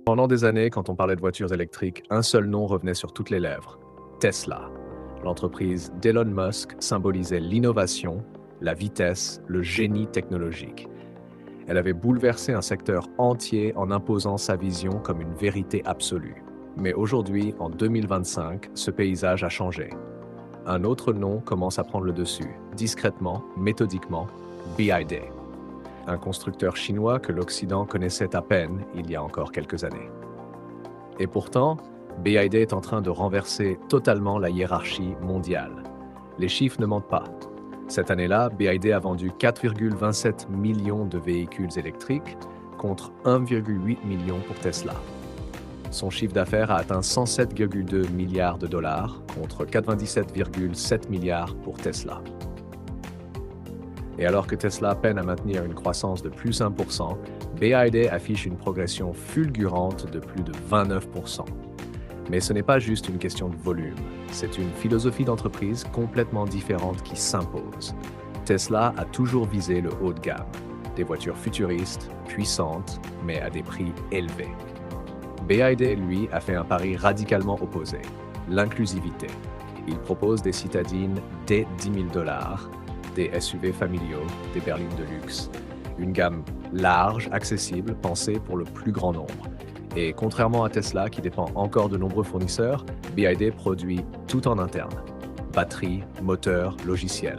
Pendant des années, quand on parlait de voitures électriques, un seul nom revenait sur toutes les lèvres: Tesla. L'entreprise d'Elon Musk symbolisait l'innovation, la vitesse, le génie technologique. Elle avait bouleversé un secteur entier en imposant sa vision comme une vérité absolue. Mais aujourd'hui, en 2025, ce paysage a changé. Un autre nom commence à prendre le dessus, discrètement, méthodiquement: BYD. Un constructeur chinois que l'Occident connaissait à peine il y a encore quelques années. Et pourtant, BYD est en train de renverser totalement la hiérarchie mondiale. Les chiffres ne mentent pas. Cette année-là, BYD a vendu 4,27 millions de véhicules électriques contre 1,8 million pour Tesla. Son chiffre d'affaires a atteint 107,2 milliards de dollars contre 97,7 milliards pour Tesla. Et alors que Tesla peine à maintenir une croissance de plus 1%, BYD affiche une progression fulgurante de plus de 29%. Mais ce n'est pas juste une question de volume, c'est une philosophie d'entreprise complètement différente qui s'impose. Tesla a toujours visé le haut de gamme, des voitures futuristes, puissantes, mais à des prix élevés. BYD, lui, a fait un pari radicalement opposé: l'inclusivité. Il propose des citadines dès 10 000 dollars, des SUV familiaux, des berlines de luxe. Une gamme large, accessible, pensée pour le plus grand nombre. Et contrairement à Tesla, qui dépend encore de nombreux fournisseurs, BYD produit tout en interne: batterie, moteur, logiciel.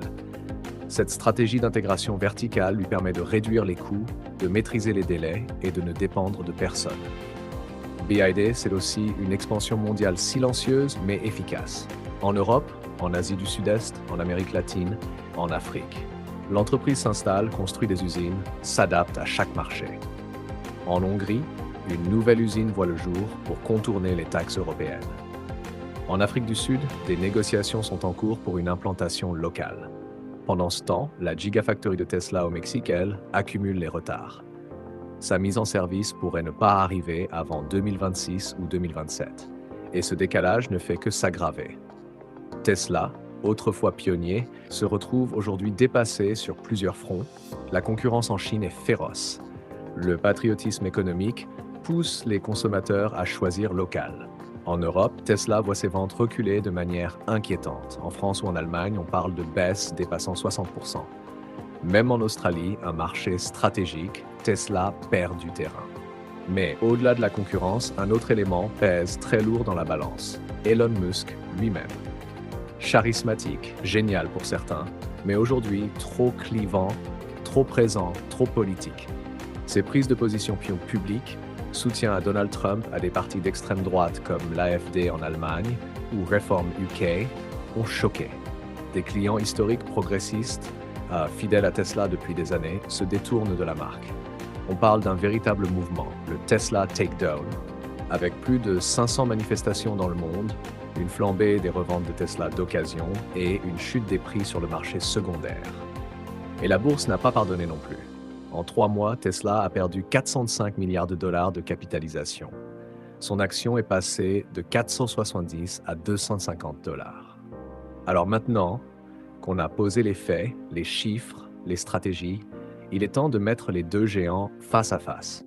Cette stratégie d'intégration verticale lui permet de réduire les coûts, de maîtriser les délais et de ne dépendre de personne. BYD, c'est aussi une expansion mondiale silencieuse mais efficace. En Europe, en Asie du Sud-Est, en Amérique latine, en Afrique. L'entreprise s'installe, construit des usines, s'adapte à chaque marché. En Hongrie, une nouvelle usine voit le jour pour contourner les taxes européennes. En Afrique du Sud, des négociations sont en cours pour une implantation locale. Pendant ce temps, la Gigafactory de Tesla au Mexique, elle, accumule les retards. Sa mise en service pourrait ne pas arriver avant 2026 ou 2027. Et ce décalage ne fait que s'aggraver. Tesla, autrefois pionnier, se retrouve aujourd'hui dépassé sur plusieurs fronts. La concurrence en Chine est féroce. Le patriotisme économique pousse les consommateurs à choisir local. En Europe, Tesla voit ses ventes reculer de manière inquiétante. En France ou en Allemagne, on parle de baisse dépassant 60%. Même en Australie, un marché stratégique, Tesla perd du terrain. Mais au-delà de la concurrence, un autre élément pèse très lourd dans la balance: Elon Musk lui-même. Charismatique, génial pour certains, mais aujourd'hui trop clivant, trop présent, trop politique. Ses prises de position publiques, soutien à Donald Trump, à des partis d'extrême droite comme l'AfD en Allemagne ou Reform UK, ont choqué. Des clients historiques progressistes, fidèles à Tesla depuis des années, se détournent de la marque. On parle d'un véritable mouvement, le Tesla Takedown, avec plus de 500 manifestations dans le monde, une flambée des reventes de Tesla d'occasion et une chute des prix sur le marché secondaire. Et la bourse n'a pas pardonné non plus. En 3 mois, Tesla a perdu 405 milliards de dollars de capitalisation. Son action est passée de 470 à 250 dollars. Alors maintenant qu'on a posé les faits, les chiffres, les stratégies, il est temps de mettre les deux géants face à face.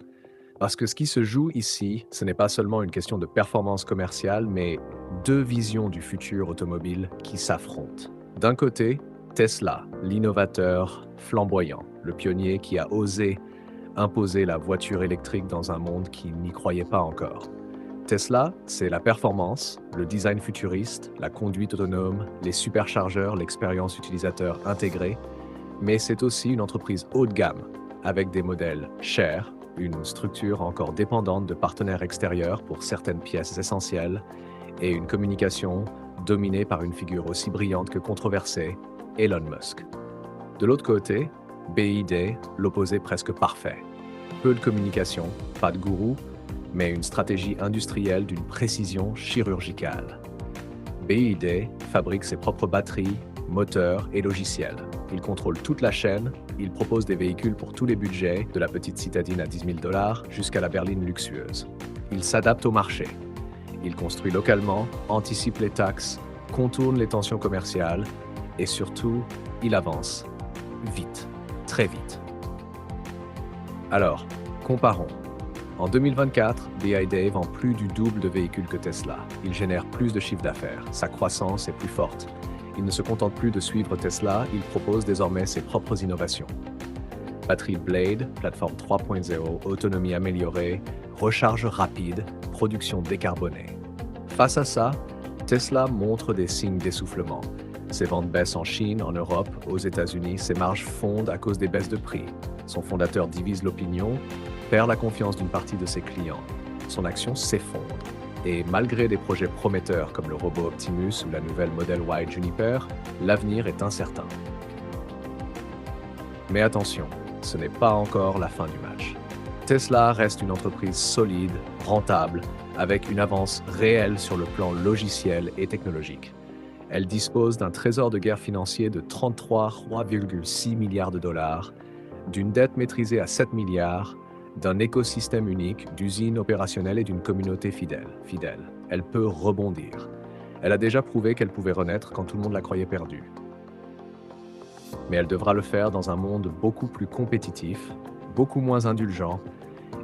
Parce que ce qui se joue ici, ce n'est pas seulement une question de performance commerciale, mais deux visions du futur automobile qui s'affrontent. D'un côté, Tesla, l'innovateur flamboyant, le pionnier qui a osé imposer la voiture électrique dans un monde qui n'y croyait pas encore. Tesla, c'est la performance, le design futuriste, la conduite autonome, les superchargeurs, l'expérience utilisateur intégrée, mais c'est aussi une entreprise haut de gamme, avec des modèles chers, une structure encore dépendante de partenaires extérieurs pour certaines pièces essentielles, et une communication dominée par une figure aussi brillante que controversée, Elon Musk. De l'autre côté, BYD, l'opposé presque parfait. Peu de communication, pas de gourou, mais une stratégie industrielle d'une précision chirurgicale. BYD fabrique ses propres batteries, moteurs et logiciels. Il contrôle toute la chaîne, il propose des véhicules pour tous les budgets, de la petite citadine à 10 000 dollars jusqu'à la berline luxueuse. Il s'adapte au marché. Il construit localement, anticipe les taxes, contourne les tensions commerciales et surtout, il avance. Vite, très vite. Alors, comparons. En 2024, BYD vend plus du double de véhicules que Tesla. Il génère plus de chiffre d'affaires. Sa croissance est plus forte. Il ne se contente plus de suivre Tesla, il propose désormais ses propres innovations. Batterie Blade, plateforme 3.0, autonomie améliorée, recharge rapide, production décarbonée. Face à ça, Tesla montre des signes d'essoufflement. Ses ventes baissent en Chine, en Europe, aux États-Unis, ses marges fondent à cause des baisses de prix. Son fondateur divise l'opinion, perd la confiance d'une partie de ses clients. Son action s'effondre. Et malgré des projets prometteurs comme le robot Optimus ou la nouvelle Model Y Juniper, l'avenir est incertain. Mais attention, ce n'est pas encore la fin du match. Tesla reste une entreprise solide, rentable, avec une avance réelle sur le plan logiciel et technologique. Elle dispose d'un trésor de guerre financier de 33,6 milliards de dollars, d'une dette maîtrisée à 7 milliards, d'un écosystème unique, d'usines opérationnelles et d'une communauté fidèle. Elle peut rebondir. Elle a déjà prouvé qu'elle pouvait renaître quand tout le monde la croyait perdue. Mais elle devra le faire dans un monde beaucoup plus compétitif, beaucoup moins indulgent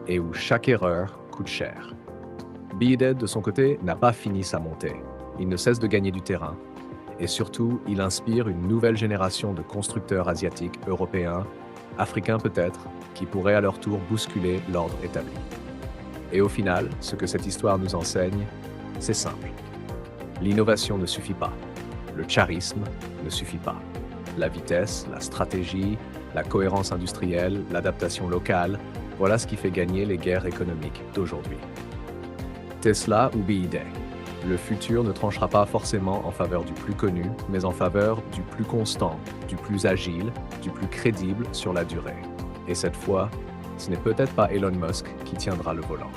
et où chaque erreur coûte cher. BYD, de son côté, n'a pas fini sa montée. Il ne cesse de gagner du terrain. Et surtout, il inspire une nouvelle génération de constructeurs asiatiques, européens, africains peut-être, qui pourraient à leur tour bousculer l'ordre établi. Et au final, ce que cette histoire nous enseigne, c'est simple. L'innovation ne suffit pas. Le charisme ne suffit pas. La vitesse, la stratégie, la cohérence industrielle, l'adaptation locale, voilà ce qui fait gagner les guerres économiques d'aujourd'hui. Tesla ou BYD? Le futur ne tranchera pas forcément en faveur du plus connu, mais en faveur du plus constant, du plus agile, du plus crédible sur la durée. Et cette fois, ce n'est peut-être pas Elon Musk qui tiendra le volant.